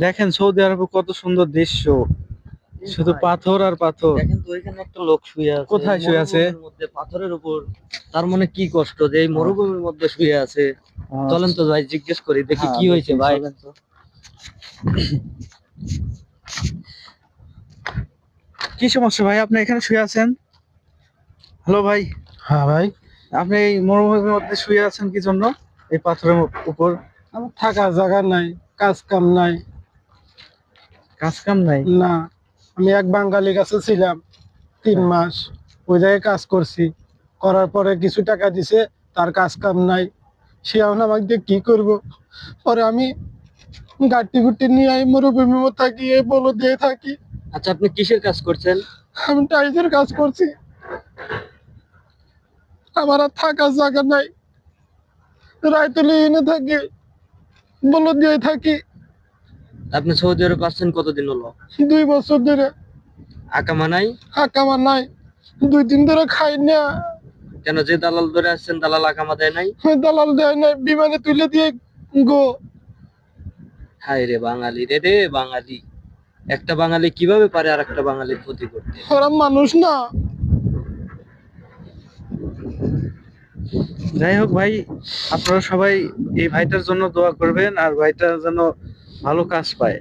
দেখেন সৌদি আরবে কত সুন্দর দৃশ্য, শুধু ভাই পাথর আর পাথর। দেখেন তো ওইখানে একটা লোক শুয়ে আছে কোথায় শুয়ে আছে? মরুভূমির মধ্যে পাথরের উপর। তার মনে কি কষ্ট যে এই মরুভূমির মধ্যে শুয়ে আছে। চলেন তো ভাই জিজ্ঞেস করি দেখি হ্যাঁ কি হয়েছে দেখি, ভাই। চলেন তো। কি সমস্যা ভাই, আপনি এখানে শুয়ে আছেন? হ্যালো ভাই, হ্যাঁ ভাই, আপনি এই মরুভূমির মধ্যে শুয়ে আছেন কি জন্য, এই পাথরের উপর? আমার থাকার জায়গা নাই, কাজ কাম নাই। কাজ কাম নাই? না, আমি এক বাঙালির কাছে ছিলাম 3 মাস। ওই জায়গায় কাজ করছি, করার পরে কিছু টাকা দিছে, তার কাজ কাম নাই। সে এখন আমাকে দিয়ে কি করব? পরে আমি গাড়ি গুটি নিয়ে এই মরুভূমির মধ্যে থাকি, এই বলো দিয়ে থাকি। আচ্ছা আপনি কিসের কাজ করছেন? আমি টাইজের কাজ করছি, আমার আর থাকার জায়গা নাই। রায়তলি এনে থাকি, বলো দিয়ে থাকি। আপনি সৌদি আরব আসছেন কতদিন হলো? 2 বছর ধরে আকামা নাই? আকামা নাই, 2 দিন ধরে খাই না। কেন, যে দালাল ধরে আসছেন দালাল আকামা দেয় নাই? দালাল দেয় না, বিমানে তুলে দিয়ে গো। হায় রে বাঙালি, রে বাঙালি। একটা বাঙালি কিভাবে পারে আর একটা বাঙালির ক্ষতি করতে? ওরা মানুষ না। যাই হোক ভাই, আপনারা সবাই এই ভাইটার জন্য দোয়া করবেন, আর ভাইটা যেন ভালো কাজ পায়।